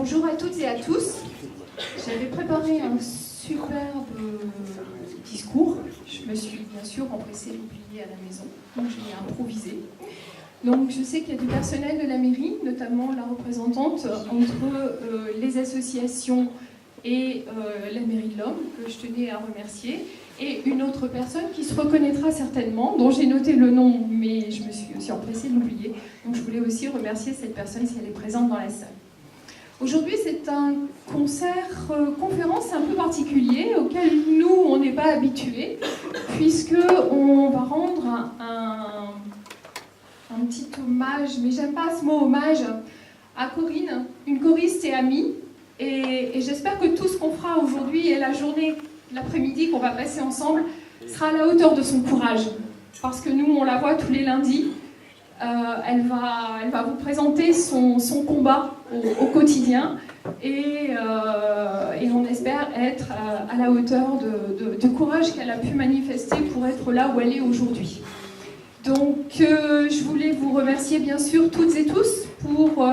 Bonjour à toutes et à tous. J'avais préparé un superbe discours. Je me suis bien sûr empressée de l'oublier à la maison, donc j'ai improvisé. Donc je sais qu'il y a du personnel de la mairie, notamment la représentante entre les associations et la mairie de l'Homme, que je tenais à remercier, et une autre personne qui se reconnaîtra certainement, dont j'ai noté le nom, mais je me suis aussi empressée de l'oublier. Donc je voulais aussi remercier cette personne si elle est présente dans la salle. Aujourd'hui, c'est un concert-conférence un peu particulier auquel nous, on n'est pas habitués, puisqu'on va rendre un petit hommage, mais j'aime pas ce mot hommage, à Corinne, une choriste et amie. Et j'espère que tout ce qu'on fera aujourd'hui et la journée, l'après-midi qu'on va passer ensemble, sera à la hauteur de son courage. Parce que nous, on la voit tous les lundis. Elle va vous présenter son combat au quotidien et on espère être à la hauteur de courage qu'elle a pu manifester pour être là où elle est aujourd'hui. Donc je voulais vous remercier bien sûr toutes et tous pour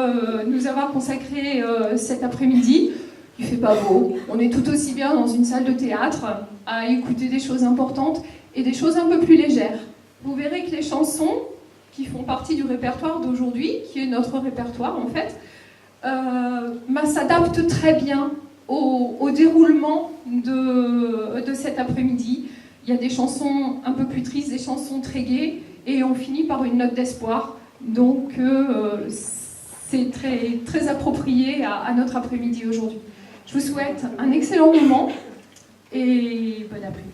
nous avoir consacré cet après-midi. Il fait pas beau, on est tout aussi bien dans une salle de théâtre à écouter des choses importantes et des choses un peu plus légères. Vous verrez que les chansons qui font partie du répertoire d'aujourd'hui, qui est notre répertoire en fait, s'adaptent très bien au déroulement de cet après-midi. Il y a des chansons un peu plus tristes, des chansons très gaies, et on finit par une note d'espoir. Donc c'est très, très approprié à notre après-midi aujourd'hui. Je vous souhaite un excellent moment et bon après-midi.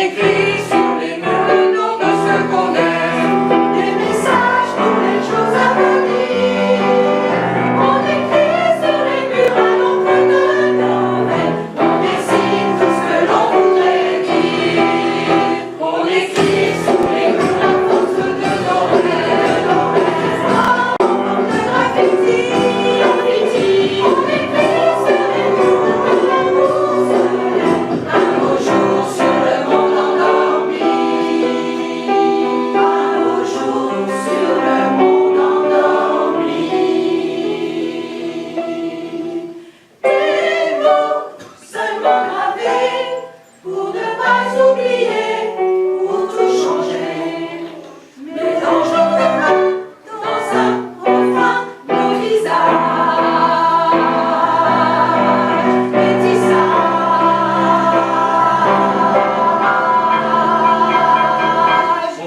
écrit sur les murs le nom de ceux qu'on aime, des messages pour les jours à venir. On écrit sur les murs à l'encre de Noël, on dessine tout ce que l'on voudrait dire. On écrit sur les murs la force de Noël, en forme de graffiti, on écrit sur les murs de l'amour se lève, un beau jour sur le monde endormi, un beau jour sur le monde endormi. Des mots seulement gravés pour ne pas oublier, pour tout changer. Mélangeons demain dans un refrain nos visages métissages.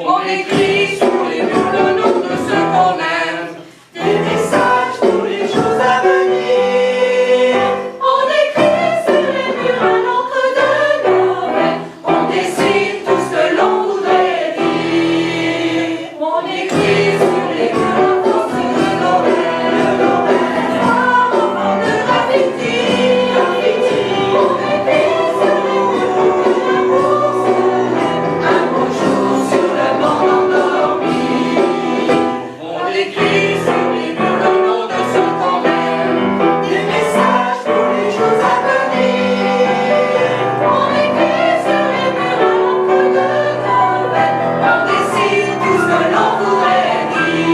On écrit sur les murs le nom de ceux qu'on aime, des messages pour les jours à venir. On écrit sur les murs à l'encre de Noël, on dessine tout ce que l'on voudrait dire. On écrit sur les murs la force de Noël, en forme de graffiti, on écrit sur les murs de l'amour se lève, un beau jour sur le monde endormi. On écrit sur les murs le nom de ceux qu'on aime, des messages pour les jours à venir. On écrit sur les murs à l'encre de Noël, on dessine tout ce que l'on voudrait dire.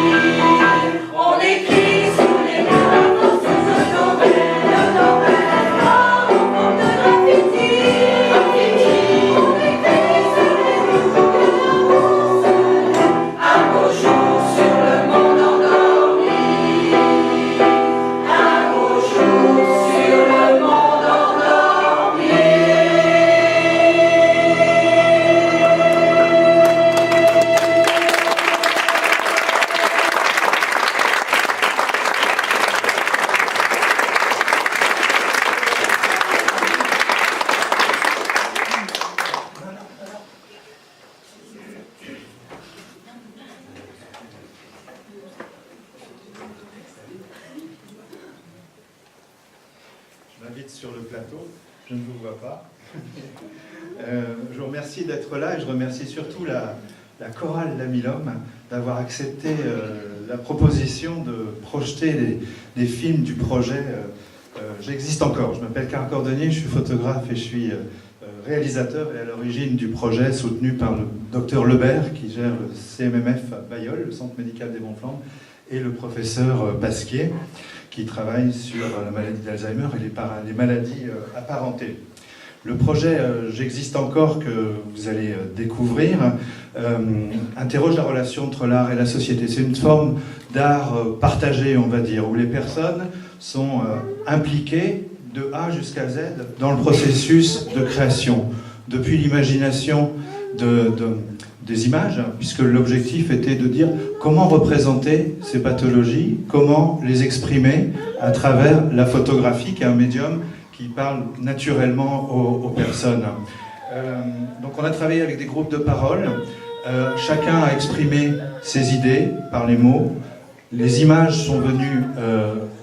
On écrit sur les murs la force de Noël, en forme de graffiti, on écrit sur les murs de l'amour se lève, un beau jour sur le monde endormi, un beau jour sur le monde endormi. Je m'invite sur le plateau, je ne vous vois pas. Je vous remercie d'être là et je remercie surtout la chorale Lamilhomme d'avoir accepté la proposition de projeter les films du projet J'existe encore. Je m'appelle Karl Cordonnier, je suis photographe et je suis réalisateur et à l'origine du projet soutenu par le docteur Lebert qui gère le CMMF à Bailleul, le Centre médical des Monts-Flandres, et le professeur Pasquier qui travaille sur la maladie d'Alzheimer et les maladies apparentées. Le projet J'existe encore, que vous allez découvrir, interroge la relation entre l'art et la société. C'est une forme d'art partagé, on va dire, où les personnes sont impliquées de A jusqu'à Z dans le processus de création, depuis l'imagination des images, puisque l'objectif était de dire comment représenter ces pathologies, comment les exprimer à travers la photographie, qui est un médium qui parle naturellement aux personnes. Donc on a travaillé avec des groupes de parole, chacun a exprimé ses idées par les mots, les images sont venues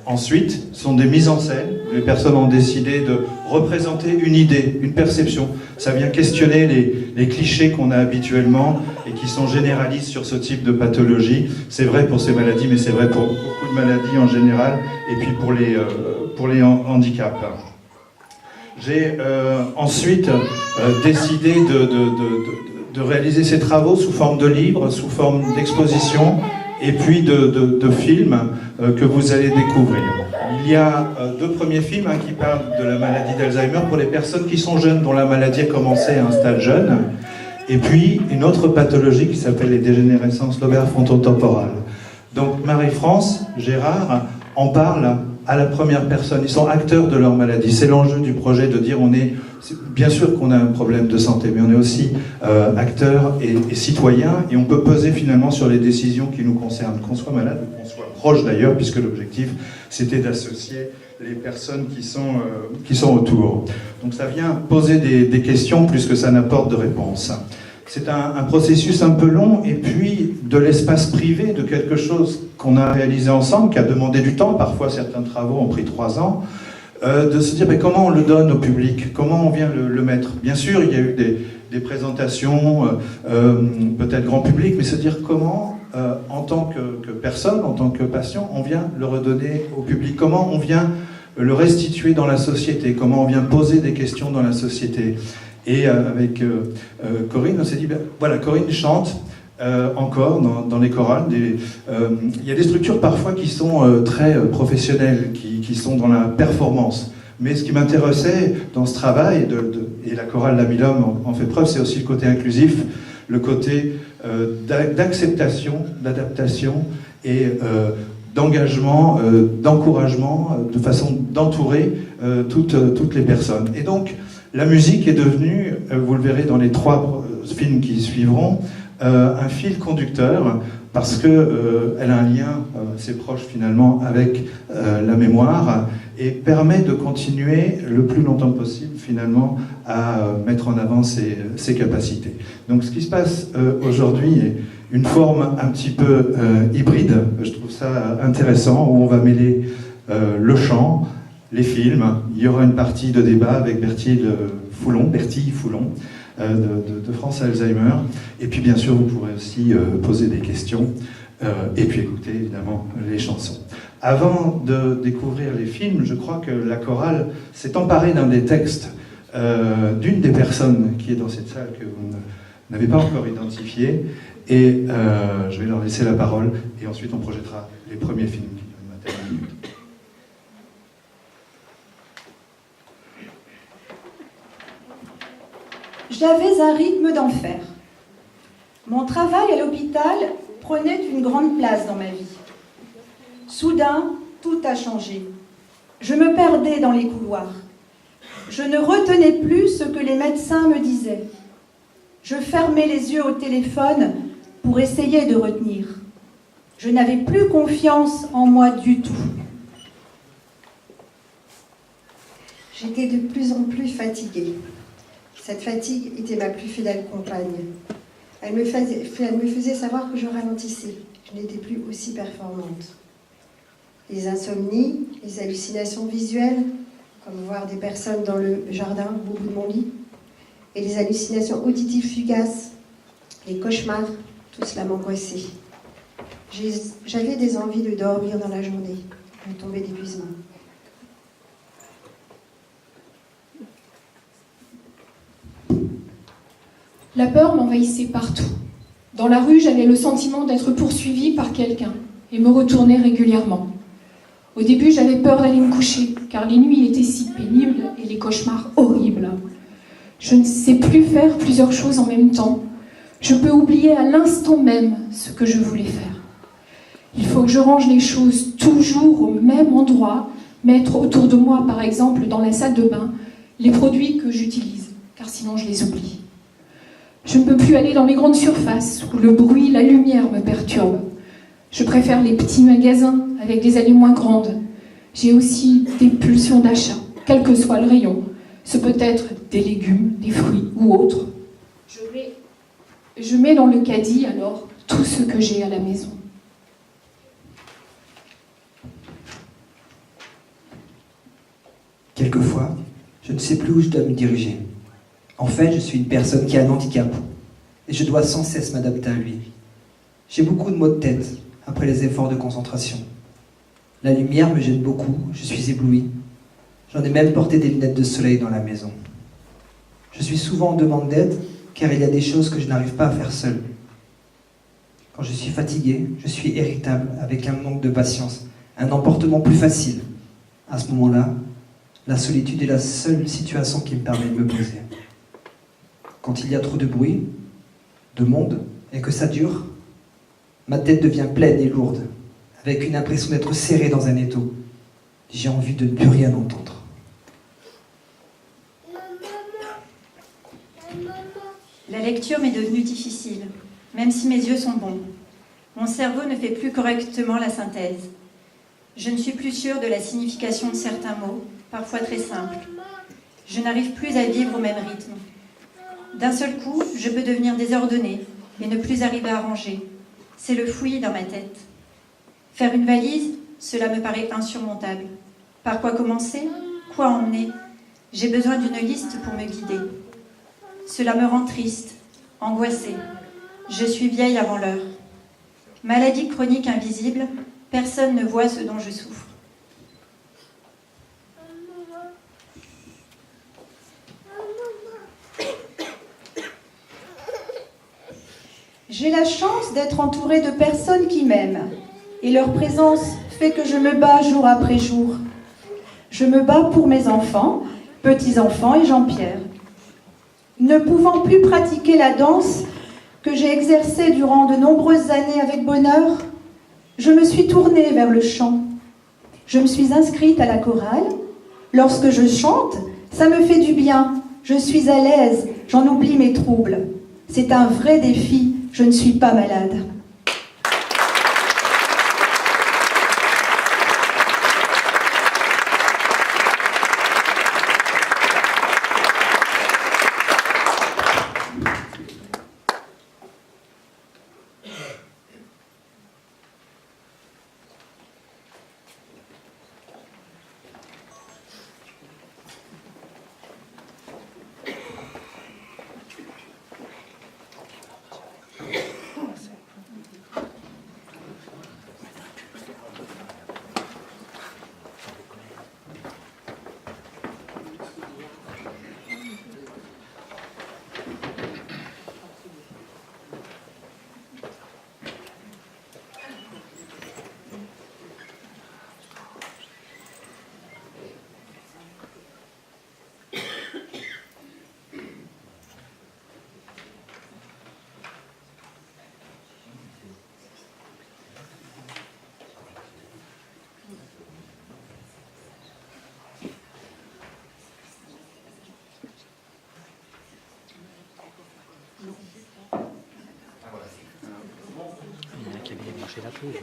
ensuite, sont des mises en scène, les personnes ont décidé de représenter une idée, une perception, ça vient questionner les clichés qu'on a habituellement et qui sont généralistes sur ce type de pathologie. C'est vrai pour ces maladies, mais c'est vrai pour beaucoup de maladies en général, et puis pour les handicaps. J'ai ensuite décidé de réaliser ces travaux sous forme de livres, sous forme d'exposition et puis de films que vous allez découvrir. Il y a deux premiers films qui parlent de la maladie d'Alzheimer pour les personnes qui sont jeunes, dont la maladie a commencé à un stade jeune, et puis une autre pathologie qui s'appelle les dégénérescences lobaires frontotemporales. Donc Marie-France, Gérard en parle à la première personne, ils sont acteurs de leur maladie. C'est l'enjeu du projet de dire bien sûr qu'on a un problème de santé, mais on est aussi acteurs et citoyens, et on peut peser finalement sur les décisions qui nous concernent, qu'on soit malade ou qu'on soit proche d'ailleurs, puisque l'objectif c'était d'associer les personnes qui sont autour. Donc ça vient poser des questions plus que ça n'apporte de réponses. C'est un processus un peu long, et puis de l'espace privé, de quelque chose qu'on a réalisé ensemble, qui a demandé du temps, parfois certains travaux ont pris 3 ans, de se dire mais comment on le donne au public, comment on vient le mettre. Bien sûr, il y a eu des présentations, peut-être grand public, mais se dire comment, en tant que personne, en tant que patient, on vient le redonner au public, comment on vient le restituer dans la société, comment on vient poser des questions dans la société. Et avec Corinne, on s'est dit, ben, voilà, Corinne chante encore dans les chorales. Il y a des structures parfois qui sont très professionnelles, qui sont dans la performance. Mais ce qui m'intéressait dans ce travail, et la chorale La Milhomme en fait preuve, c'est aussi le côté inclusif, le côté d'acceptation, d'adaptation et d'engagement, d'encouragement, de façon d'entourer toutes les personnes. Et donc, la musique est devenue, vous le verrez dans les 3 films qui suivront, un fil conducteur, parce qu'elle a un lien assez proche finalement avec la mémoire, et permet de continuer le plus longtemps possible finalement à mettre en avant ses capacités. Donc ce qui se passe aujourd'hui est une forme un petit peu hybride, je trouve ça intéressant, où on va mêler le chant, les films. Il y aura une partie de débat avec Bertille Foulon, de France Alzheimer. Et puis bien sûr, vous pourrez aussi poser des questions et puis écouter évidemment les chansons. Avant de découvrir les films, je crois que la chorale s'est emparée d'un des textes d'une des personnes qui est dans cette salle que vous n'avez pas encore identifiée. Et je vais leur laisser la parole et ensuite on projettera les premiers films qui durent 21 minutes. J'avais un rythme d'enfer. Mon travail à l'hôpital prenait une grande place dans ma vie. Soudain, tout a changé. Je me perdais dans les couloirs. Je ne retenais plus ce que les médecins me disaient. Je fermais les yeux au téléphone pour essayer de retenir. Je n'avais plus confiance en moi du tout. J'étais de plus en plus fatiguée. Cette fatigue était ma plus fidèle compagne. Elle me faisait savoir que je ralentissais. Je n'étais plus aussi performante. Les insomnies, les hallucinations visuelles, comme voir des personnes dans le jardin au bout de mon lit, et les hallucinations auditives fugaces, les cauchemars, tout cela m'angoissait. J'avais des envies de dormir dans la journée. Je tombais d'épuisement. La peur m'envahissait partout. Dans la rue, j'avais le sentiment d'être poursuivie par quelqu'un et me retournais régulièrement. Au début, j'avais peur d'aller me coucher, car les nuits étaient si pénibles et les cauchemars horribles. Je ne sais plus faire plusieurs choses en même temps. Je peux oublier à l'instant même ce que je voulais faire. Il faut que je range les choses toujours au même endroit, mettre autour de moi, par exemple, dans la salle de bain, les produits que j'utilise, car sinon je les oublie. Je ne peux plus aller dans les grandes surfaces où le bruit, la lumière me perturbent. Je préfère les petits magasins avec des allées moins grandes. J'ai aussi des pulsions d'achat, quel que soit le rayon. Ce peut être des légumes, des fruits ou autres. Je mets dans le caddie alors tout ce que j'ai à la maison. Quelquefois, je ne sais plus où je dois me diriger. En fait, je suis une personne qui a un handicap et je dois sans cesse m'adapter à lui. J'ai beaucoup de maux de tête après les efforts de concentration. La lumière me gêne beaucoup, je suis ébloui. J'en ai même porté des lunettes de soleil dans la maison. Je suis souvent en demande d'aide car il y a des choses que je n'arrive pas à faire seul. Quand je suis fatigué, je suis irritable avec un manque de patience, un emportement plus facile. À ce moment-là, la solitude est la seule situation qui me permet de me poser. Quand il y a trop de bruit, de monde, et que ça dure, ma tête devient pleine et lourde, avec une impression d'être serrée dans un étau. J'ai envie de ne plus rien entendre. La lecture m'est devenue difficile, même si mes yeux sont bons. Mon cerveau ne fait plus correctement la synthèse. Je ne suis plus sûre de la signification de certains mots, parfois très simples. Je n'arrive plus à vivre au même rythme. D'un seul coup, je peux devenir désordonnée et ne plus arriver à ranger. C'est le fouillis dans ma tête. Faire une valise, cela me paraît insurmontable. Par quoi commencer? Quoi emmener? J'ai besoin d'une liste pour me guider. Cela me rend triste, angoissée. Je suis vieille avant l'heure. Maladie chronique invisible, personne ne voit ce dont je souffre. J'ai la chance d'être entourée de personnes qui m'aiment. Et leur présence fait que je me bats jour après jour. Je me bats pour mes enfants, petits-enfants et Jean-Pierre. Ne pouvant plus pratiquer la danse que j'ai exercée durant de nombreuses années avec bonheur, je me suis tournée vers le chant. Je me suis inscrite à la chorale. Lorsque je chante, ça me fait du bien. Je suis à l'aise, j'en oublie mes troubles. C'est un vrai défi, je ne suis pas malade. Il y en a qui avaient débranché la pause.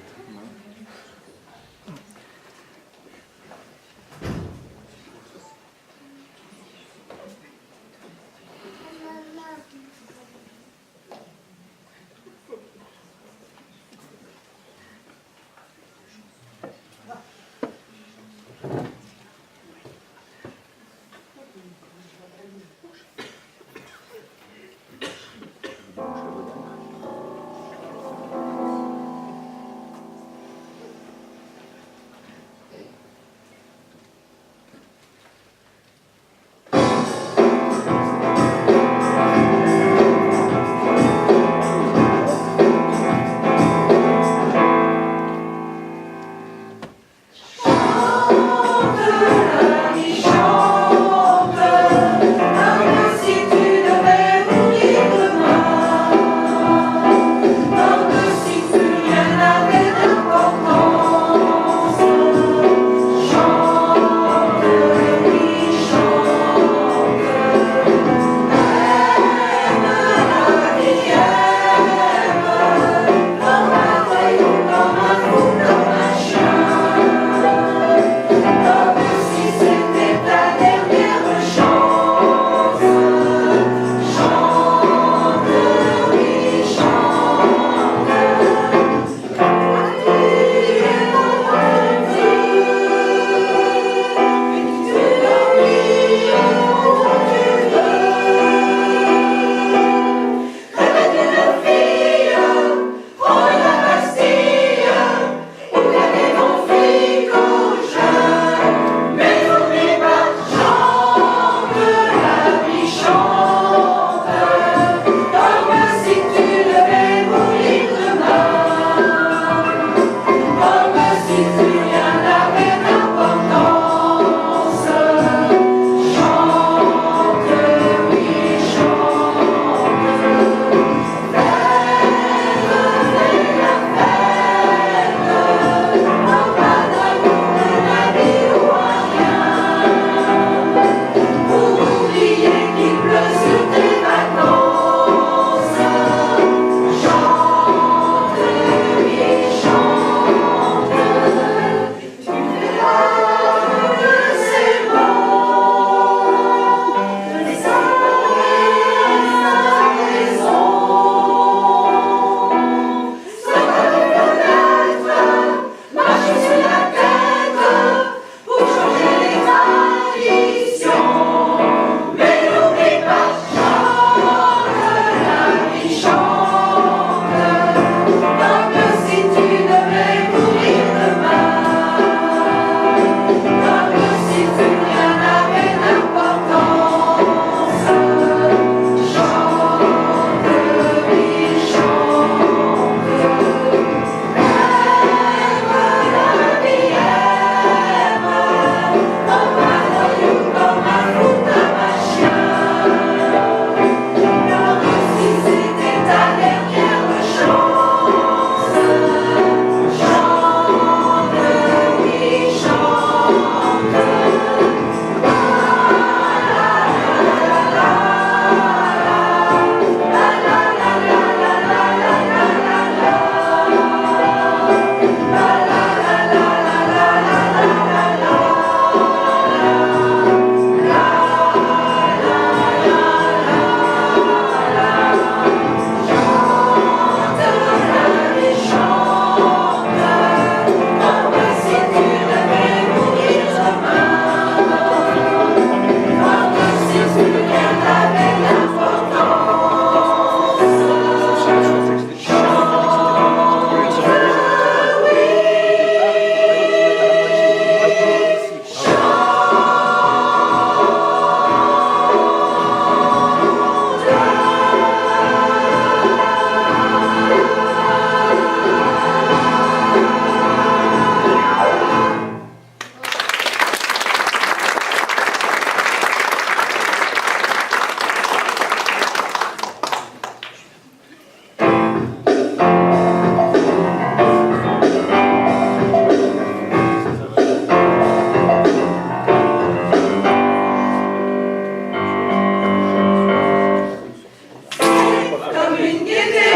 une gaieté,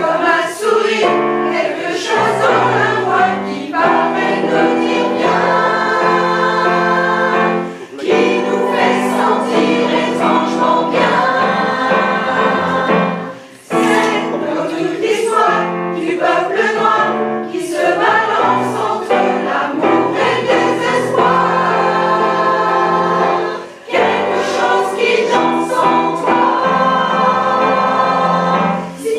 comme un sourire, quelque chose dans la voix qui paraît nous dire bien, qui nous fait sentir étrangement bien. C'est comme toute l'histoire du peuple noir qui se balance entre l'amour et le désespoir. Quelque chose qui danse en toi. Si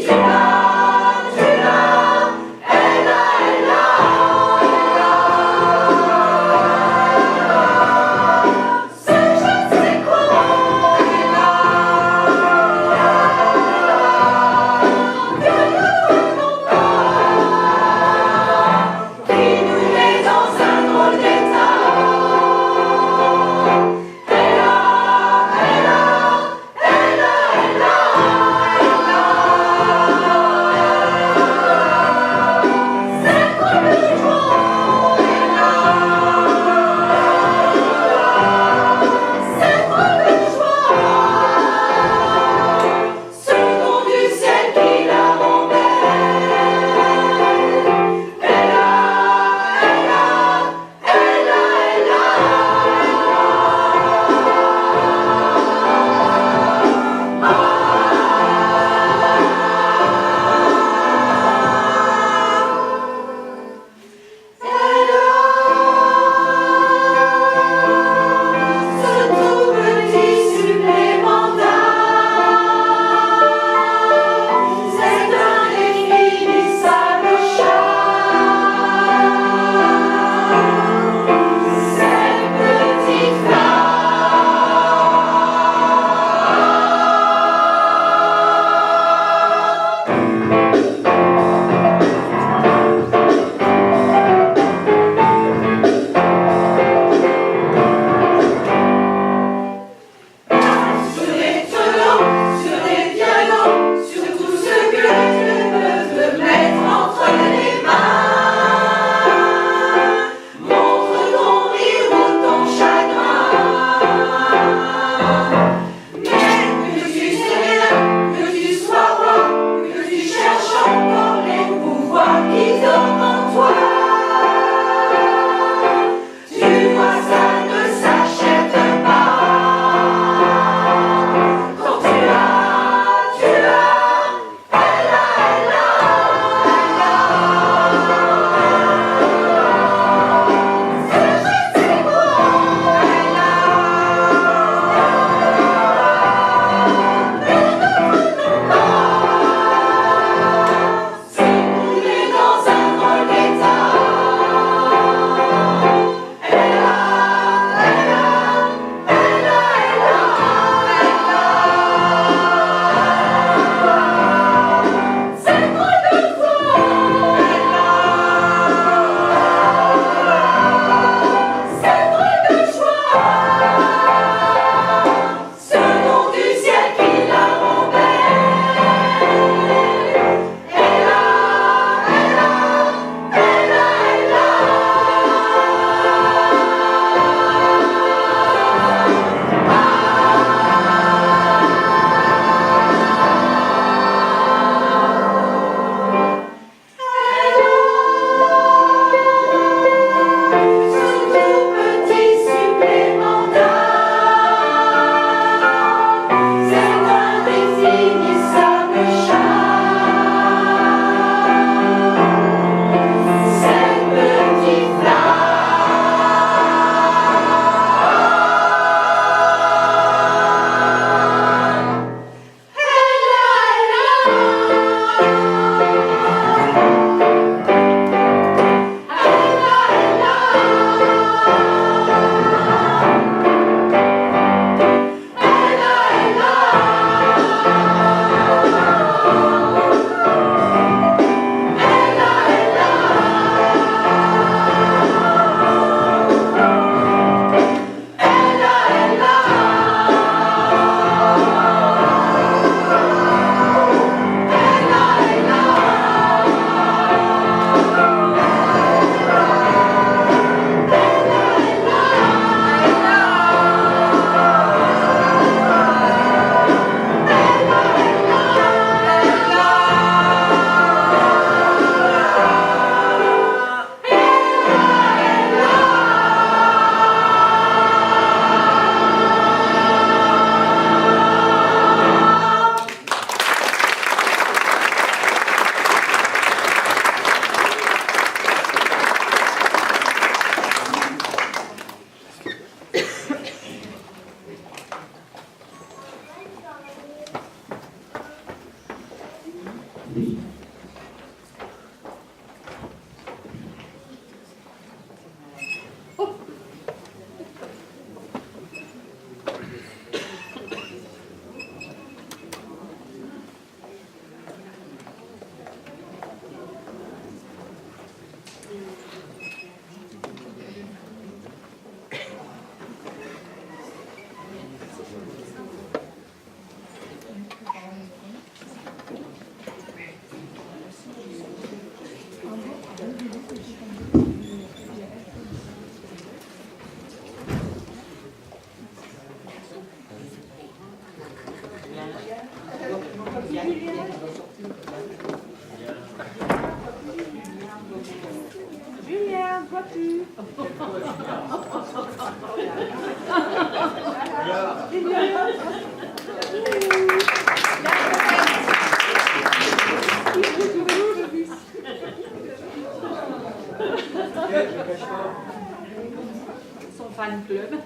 Son fan club.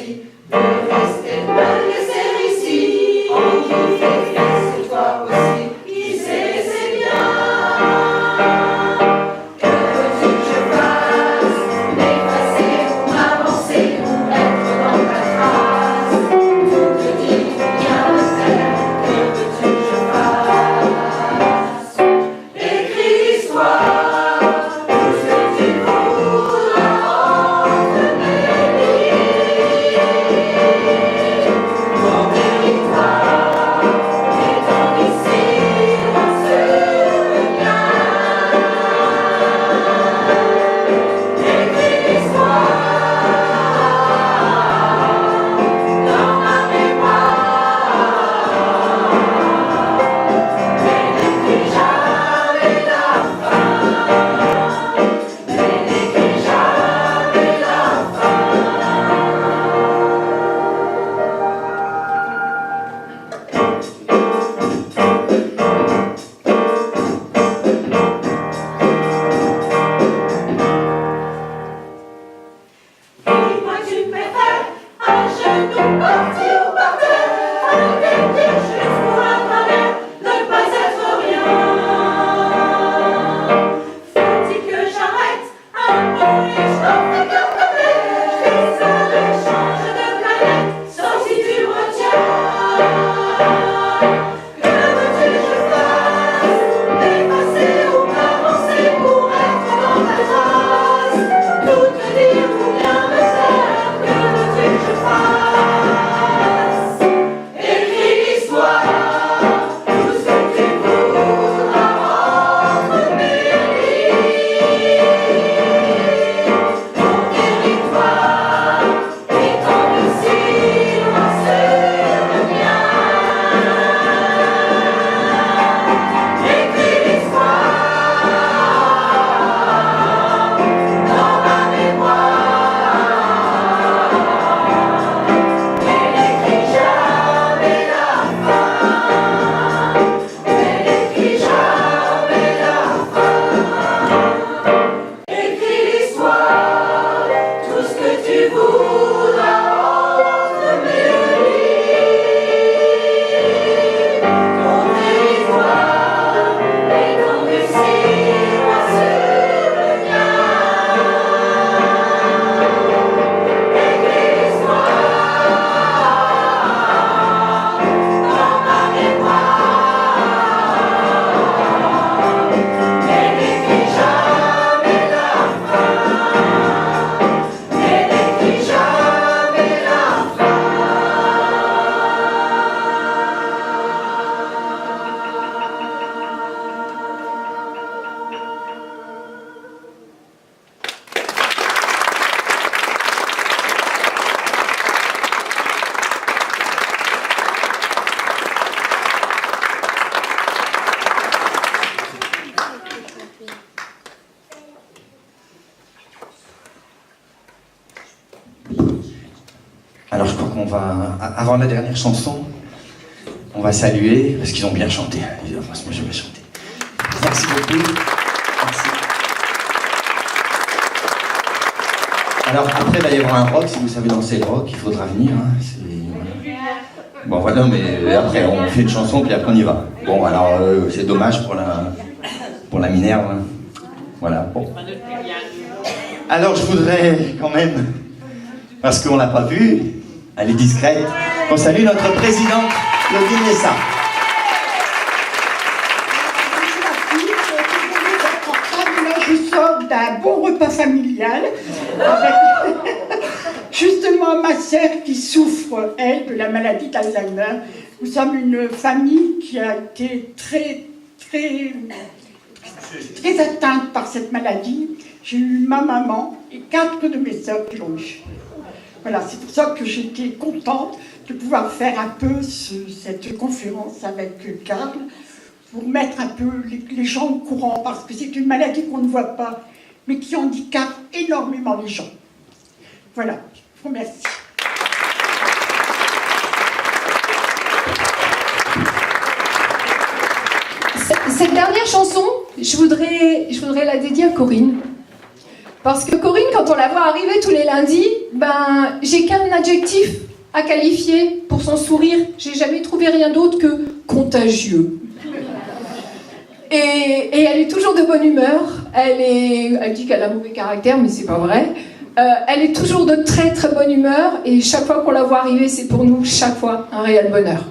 choisi de rester, de me laisser ici. En qui fait faire, c'est toi aussi. Qui sait, c'est bien. Que veux-tu que je fasse? M'effacer ou m'avancer ou être dans ta trace? Tout te dit, viens me faire. Que veux-tu que je fasse? Écris l'histoire, tout ce que tu voudras entre mes lignes. Ton territoire étant ici, loin sur le mien. Écris l'histoire dans ma mémoire, mais n'écris jamais la fin, mais n'écris jamais la Dis-moi, tu préfères un genou parti ou par terre, un dernier juste pour un travers, ne pas être rien. Faut-il que j'arrête un peu et je t'en fais qu'un peu? Je vis seul et change de planète, sauf si tu me retiens. Que veux-tu que je fasse? M'effacer ou m'avancer pour être dans ta trace? Tout te dire ou bien me faire? Que veux-tu que je fasse? Écris l'histoire, tout ce que tu voudras entre mes lignes. Ton territoire étant ici, loin sur le mien. Écris l'histoire dans ma mémoire, mais n'écris jamais la fin, mais n'écris jamais la fin. Écris l'histoire, tout ce que tu voudras entre mes lignes. Ton territoire étant ici, loin sur le mien. Écris l'histoire dans ma mémoire, mais n'écris jamais la fin, mais n'écris jamais la fin. Alors je crois qu'on va, avant la dernière chanson, on va saluer, parce qu'ils ont bien chanté. Moi je vais chanter. Merci beaucoup. Merci. Alors après, il va y avoir un rock, si vous savez danser le rock, il faudra venir. Hein. Bon voilà, mais après on fait une chanson, puis après on y va. Bon alors, c'est dommage pour la Minerve. Hein. Voilà, bon. Alors je voudrais quand même, parce qu'on l'a pas vue, elle est discrète, qu'on salue notre présidente, Claudine Lessa. Je sors d'un bon repas familial avec justement ma sœur qui souffre, elle, de la maladie d'Alzheimer. Nous sommes une famille qui a été très atteinte par cette maladie. J'ai eu ma maman et 4 de mes sœurs qui l'ont eu. Voilà, c'est pour ça que j'étais contente de pouvoir faire un peu cette conférence avec Karl, pour mettre un peu les gens au courant, parce que c'est une maladie qu'on ne voit pas, mais qui handicape énormément les gens. Voilà, je vous remercie. Cette dernière chanson, je voudrais la dédier à Corinne. Parce que Corinne, quand on la voit arriver tous les lundis, ben, j'ai qu'un adjectif à qualifier pour son sourire. J'ai jamais trouvé rien d'autre que contagieux. Et elle est toujours de bonne humeur. Elle dit qu'elle a un mauvais caractère, mais c'est pas vrai. Elle est toujours de très très bonne humeur. Et chaque fois qu'on la voit arriver, c'est pour nous, chaque fois, un réel bonheur.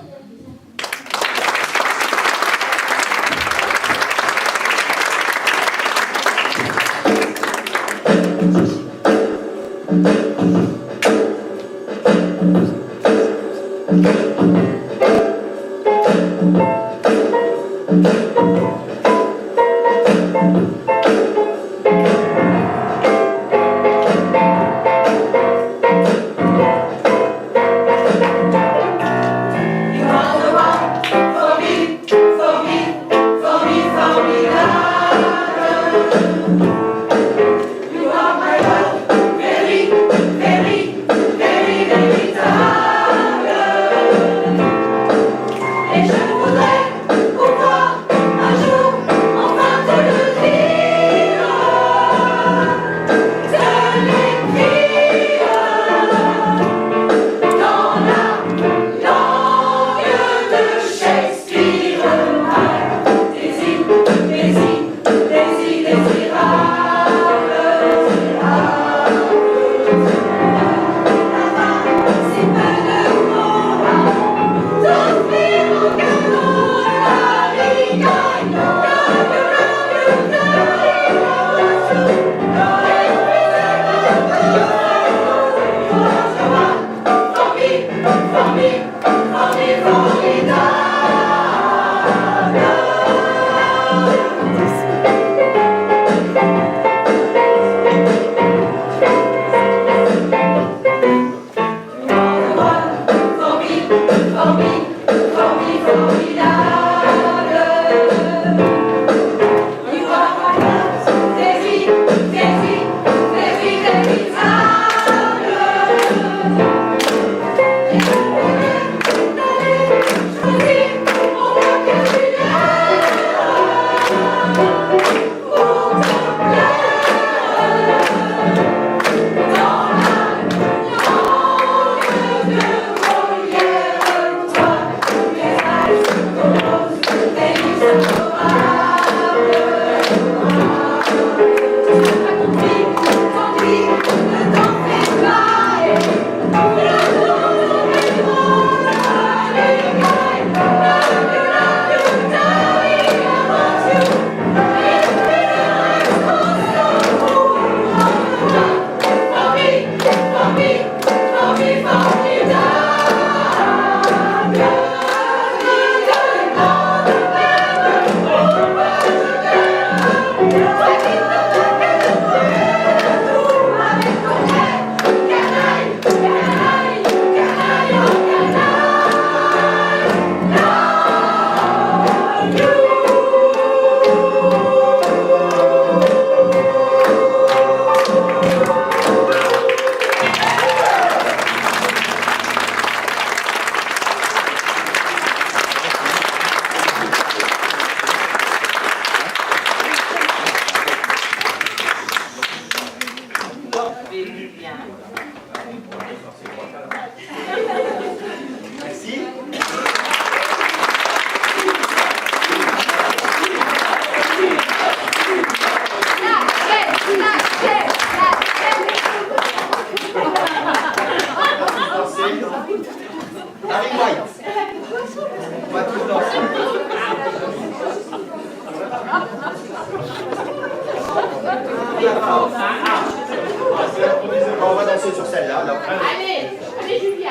On va danser sur celle-là. Allez, Julia.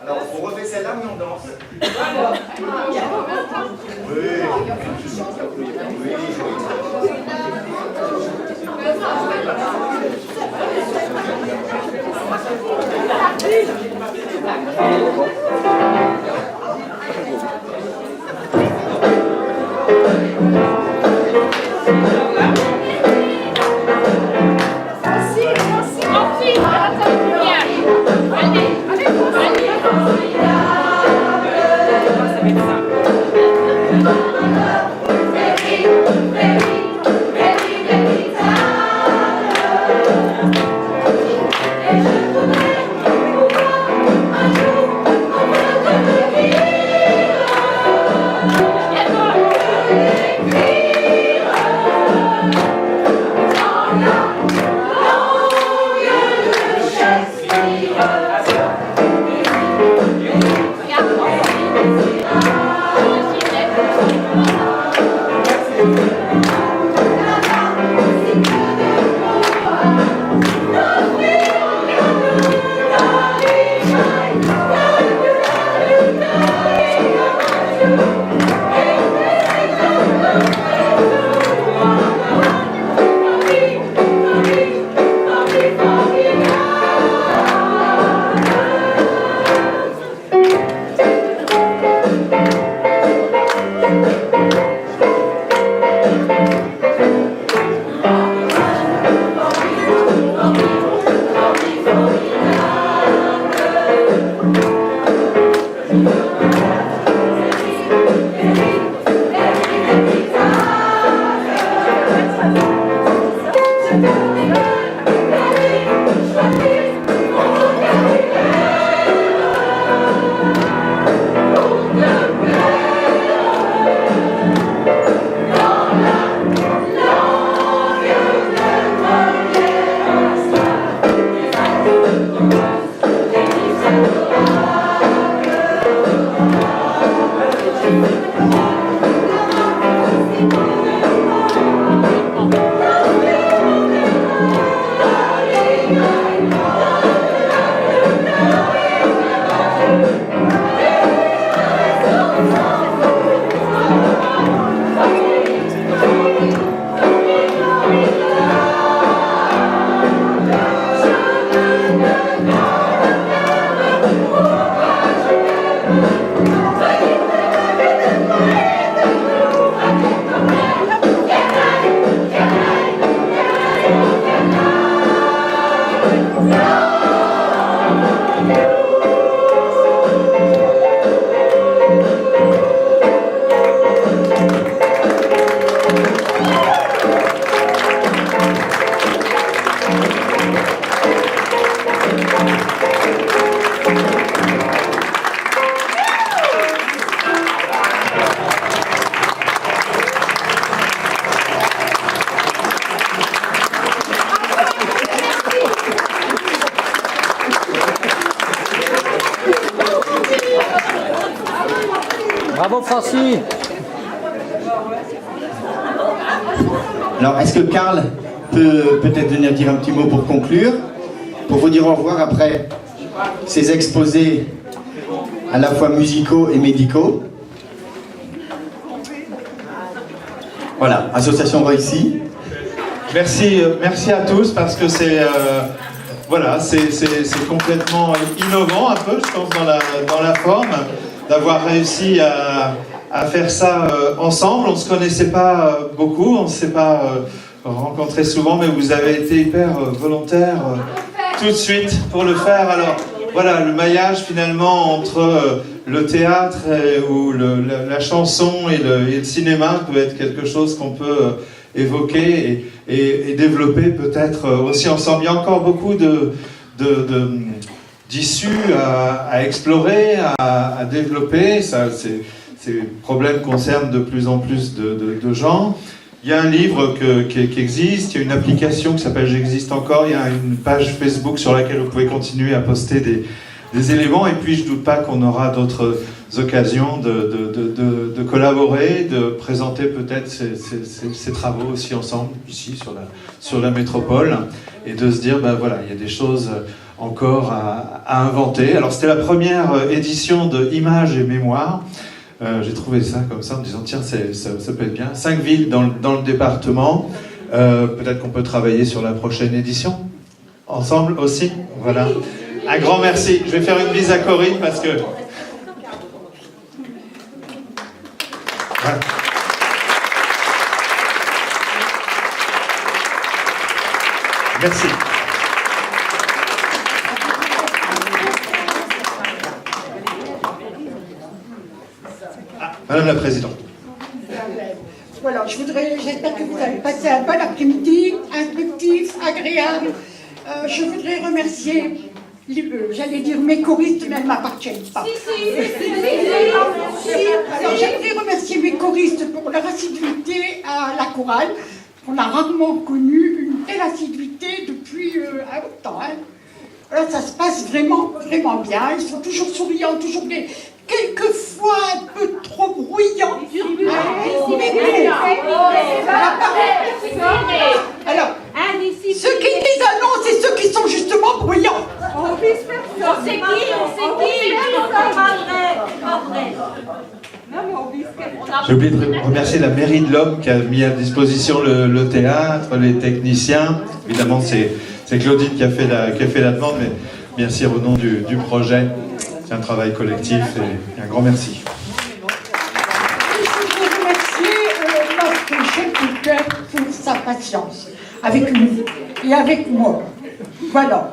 Alors, on refait celle-là, mais on danse. Et je voudrais Bravo Francis. Alors, est-ce que Karl peut peut-être venir dire un petit mot pour conclure, pour vous dire au revoir après ces exposés à la fois musicaux et médicaux? Voilà, association Roissy. Merci à tous parce que c'est voilà, c'est complètement innovant un peu, je pense, dans la forme, d'avoir réussi à faire ça ensemble. On ne se connaissait pas beaucoup, on ne s'est pas rencontrés souvent, mais vous avez été hyper volontaires tout de suite pour le faire. Alors voilà, le maillage finalement entre le théâtre ou la chanson et le cinéma peut être quelque chose qu'on peut évoquer et développer peut-être aussi ensemble. Il y a encore beaucoup d'issues à explorer, à développer. Ces problèmes concernent de plus en plus de gens. Il y a un livre qui existe, il y a une application qui s'appelle J'existe encore, il y a une page Facebook sur laquelle vous pouvez continuer à poster des éléments, et puis je ne doute pas qu'on aura d'autres occasions de collaborer, de présenter peut-être ces travaux aussi ensemble, ici sur la métropole, et de se dire, ben voilà, il y a des choses encore à inventer. Alors c'était la première édition de Images et Mémoire. J'ai trouvé ça comme ça en me disant, tiens, ça peut être bien. 5 villes dans le département. Peut-être qu'on peut travailler sur la prochaine édition ensemble aussi. Voilà. Un grand merci. Je vais faire une bise à Corinne parce que... Voilà. Merci. Madame la Présidente. Voilà, j'espère que vous avez passé un bon après-midi, instructif, agréable. Je voudrais remercier, j'allais dire mes choristes, mais elles ne m'appartiennent pas. Alors j'aimerais remercier mes choristes pour leur assiduité à la chorale. On a rarement connu une telle assiduité depuis un bout de temps. Alors ça se passe vraiment, vraiment bien. Ils sont toujours souriants, toujours bien. Quelquefois un peu trop bruyants. Alors, ceux qui les annoncent et ceux qui sont justement bruyants. On sait qui, J'ai oublié de remercier la mairie de l'Homme qui a mis à disposition le théâtre, les techniciens. Évidemment, c'est Claudine qui a fait la demande, mais merci au nom du projet. C'est un travail collectif et un grand merci. Je voudrais remercier notre chef de chœur pour sa patience avec nous et avec moi. Voilà.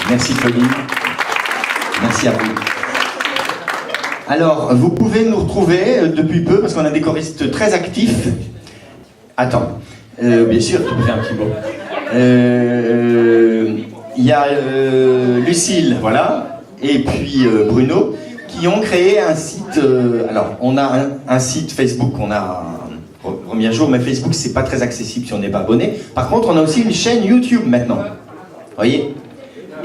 Merci Claudine. Merci à vous. Alors, vous pouvez nous retrouver depuis peu, parce qu'on a des choristes très actifs. Attends, bien sûr, tu peux faire un petit mot. Il y a Lucille, voilà, et puis Bruno, qui ont créé un site. Alors, on a un site Facebook qu'on a remis à jour, mais Facebook, c'est pas très accessible si on n'est pas abonné. Par contre, on a aussi une chaîne YouTube maintenant. Vous voyez?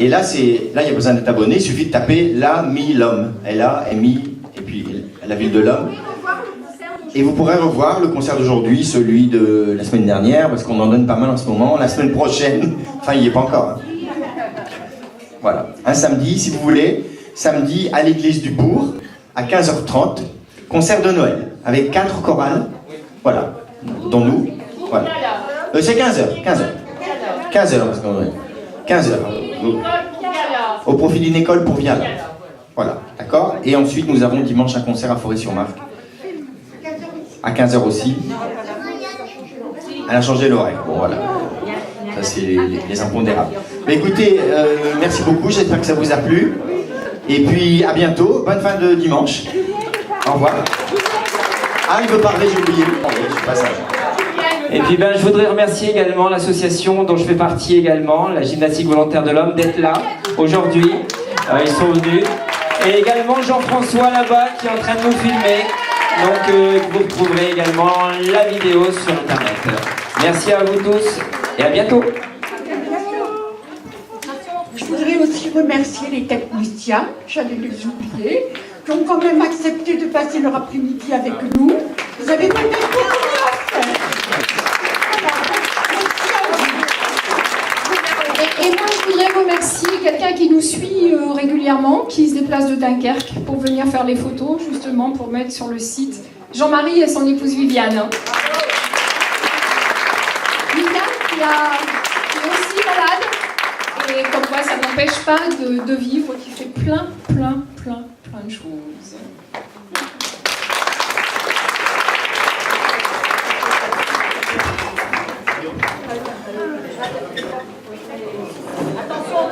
Et là, il y a besoin d'être abonné, il suffit de taper La Mi L'Homme. L-A-M-I, et puis la ville de l'Homme. Et vous pourrez revoir le concert d'aujourd'hui, celui de la semaine dernière, parce qu'on en donne pas mal en ce moment. La semaine prochaine, enfin, il n'y est pas encore. Hein. Voilà, un samedi, si vous voulez, samedi à l'église du Bourg, à 15h30, concert de Noël, avec 4 chorales, voilà, dont nous, voilà. C'est 15h, 15h, parce qu'on 15h, au profit d'une école pour Viala. Voilà, d'accord. Et ensuite, nous avons dimanche un concert à Forêt-sur-Marque, à 15h aussi. Elle a changé l'horaire, bon voilà. Ça, c'est les impondérables. Mais écoutez, merci beaucoup, j'espère que ça vous a plu. Et puis, à bientôt, bonne fin de dimanche. Au revoir. Ah, il veut parler, j'ai oublié. Je suis passage. Et puis je voudrais remercier également l'association dont je fais partie également, la Gymnastique Volontaire de l'Homme, d'être là aujourd'hui. Ils sont venus. Et également Jean-François là-bas qui est en train de nous filmer. Donc vous retrouverez également la vidéo sur Internet. Merci à vous tous et à bientôt. Je voudrais aussi remercier les techniciens, j'allais les oublier. qui ont quand même accepté de passer leur après-midi avec nous. Vous avez peut-être beaucoup mieux à faire. Et moi, je voudrais remercier quelqu'un qui nous suit régulièrement, qui se déplace de Dunkerque pour venir faire les photos, justement, pour mettre sur le site. Jean-Marie et son épouse Viviane. Viviane qui est aussi malade, et comme quoi ça n'empêche pas de vivre, qui fait plein de choses. Attention,